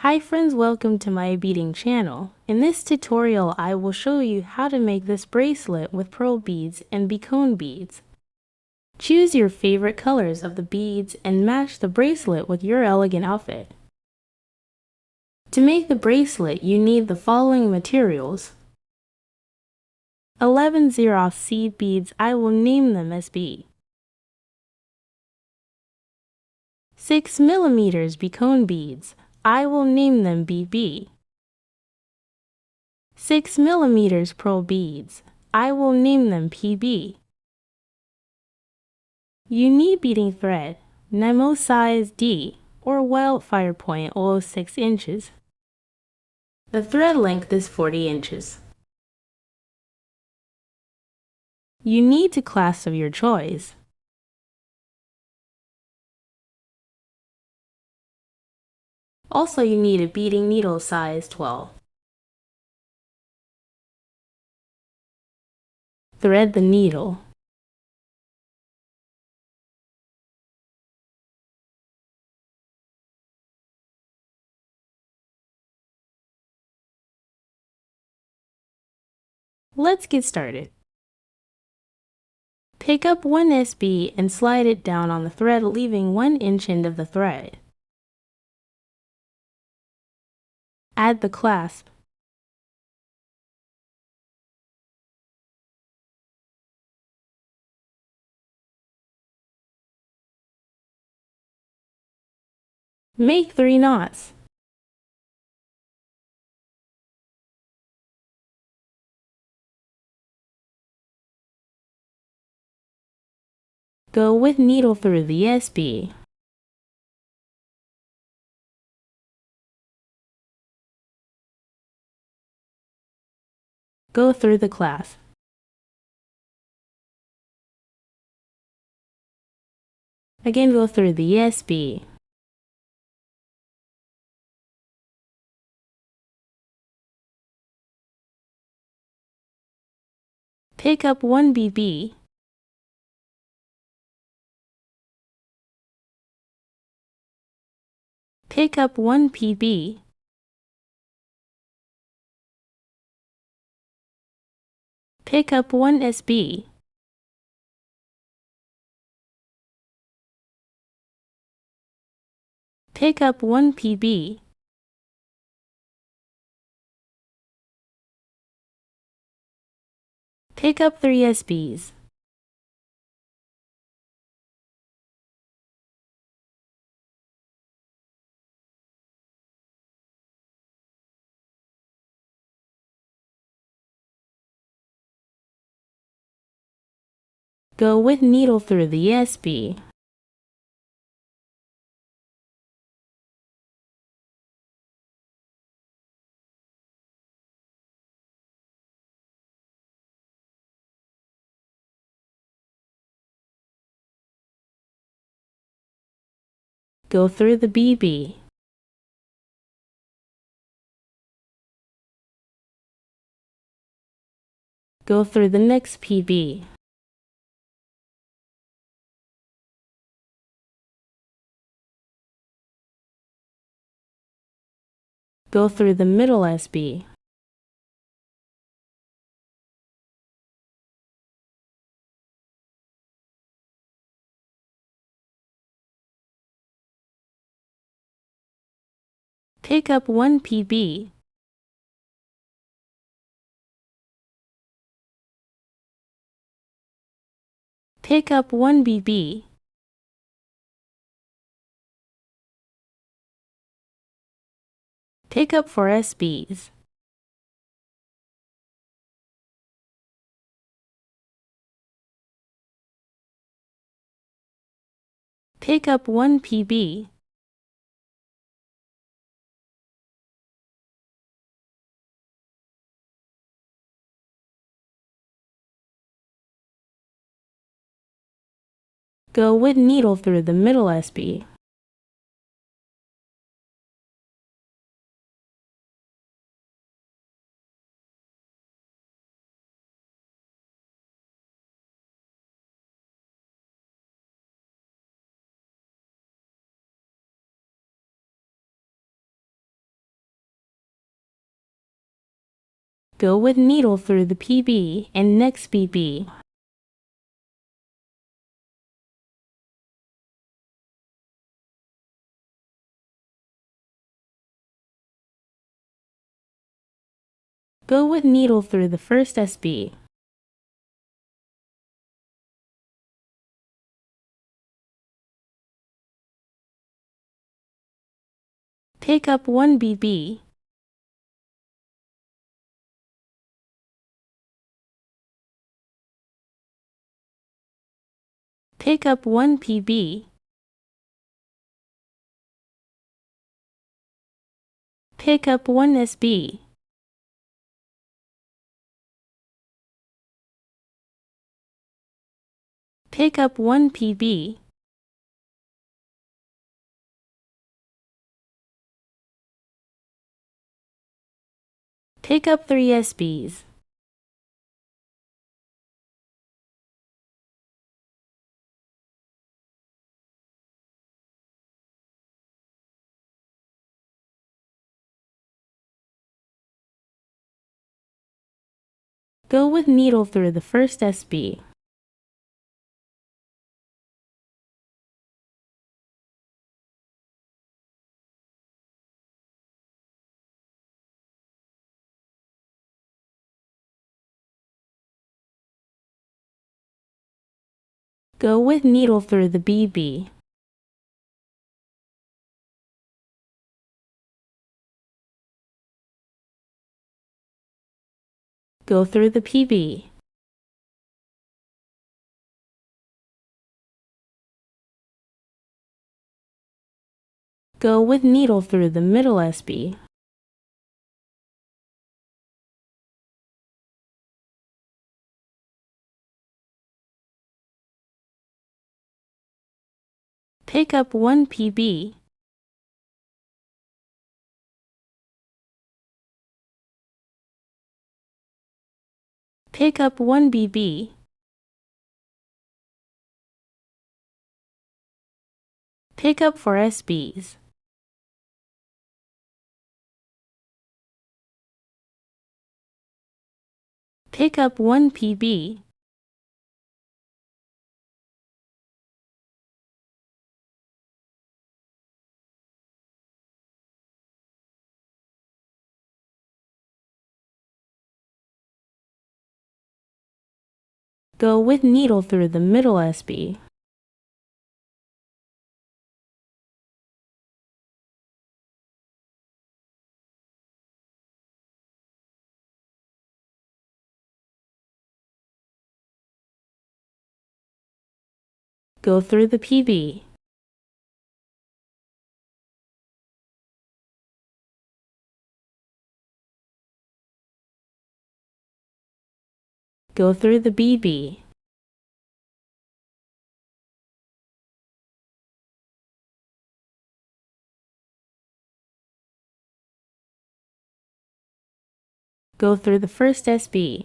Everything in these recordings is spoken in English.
Hi friends, welcome to my beading channel. In this tutorial, I will show you how to make this bracelet with pearl beads and bicone beads. Choose your favorite colors of the beads and match the bracelet with your elegant outfit. To make the bracelet, you need the following materials. 11 Xerox seed beads, I will name them as B. 6 mm bicone beads, I will name them BB. 6 mm pearl beads, I will name them PB. You need beading thread, Nemo size D or wildfire point 0.06 inches. The thread length is 40 inches. You need a clasp of your choice. Also, you need a beading needle size 12. Thread the needle. Let's get started. Pick up one SB and slide it down on the thread, leaving 1 inch end of the thread. Add the clasp. Make 3 knots. Go with needle through the SB. Go through the clasp. Again, go through the SB. Pick up 1 BB. Pick up 1 PB. Pick up 1 SB. Pick up 1 PB. Pick up 3 SBs. Go with needle through the SB. Go through the BB. Go through the next PB. Go through the middle SB. Pick up 1 PB. Pick up 1 BB. Pick up 4 SBs. Pick up 1 PB. Go with needle through the middle SB. Go with needle through the PB and next BB. Go with needle through the first SB. Pick up 1 BB. Pick up 1 PB. Pick up 1 SB. Pick up 1 PB. Pick up 3 SBs. Go with needle through the first SB. Go with needle through the BB. Go through the PB. Go with needle through the middle SB. Pick up 1 PB. Pick up 1 BB. Pick up 4 SBs. Pick up 1 PB. Go with needle through the middle SB. Go through the PB. Go through the BB. Go through the first SB.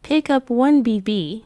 Pick up 1 BB.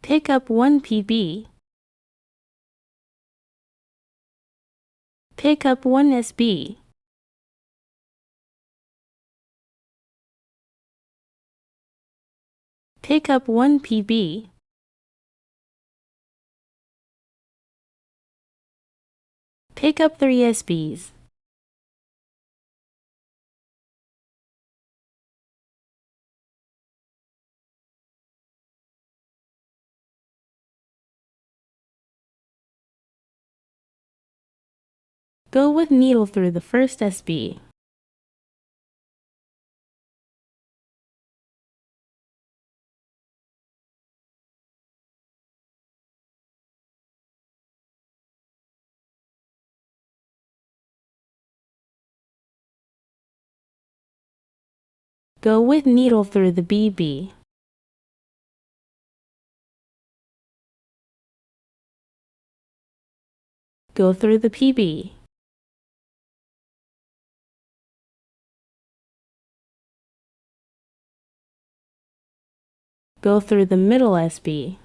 Pick up 1 PB. Pick up 1 SB. Pick up 1 PB. Pick up 3 SBs. Go with needle through the first SB. Go with needle through the BB. Go through the PB. Go through the middle SB.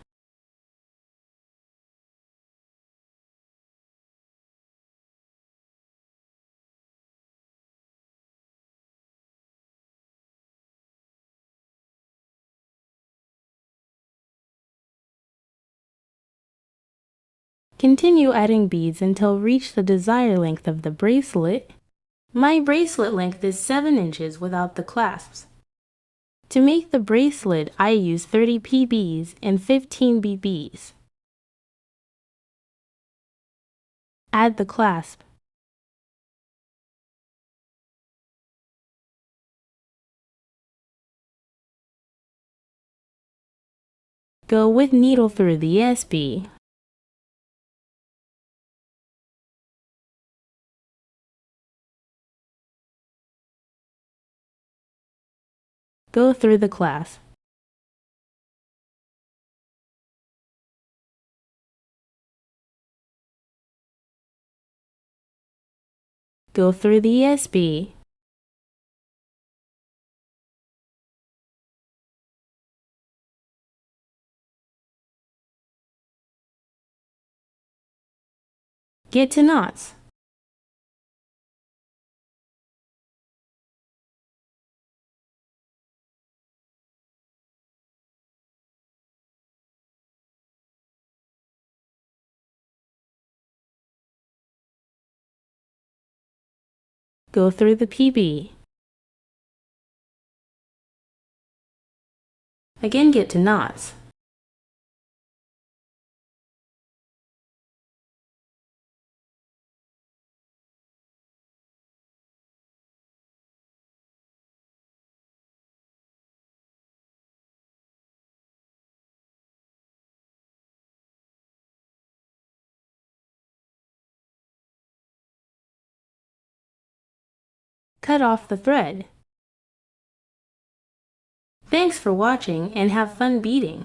Continue adding beads until reach the desired length of the bracelet. My bracelet length is 7 inches without the clasps. To make the bracelet, I use 30 PBs and 15 BBs. Add the clasp. Go with needle through the SB. Go through the clasp. Go through the SB. Get to knots. Go through the PB. Again, get to knots. Cut off the thread. Thanks for watching and have fun beading.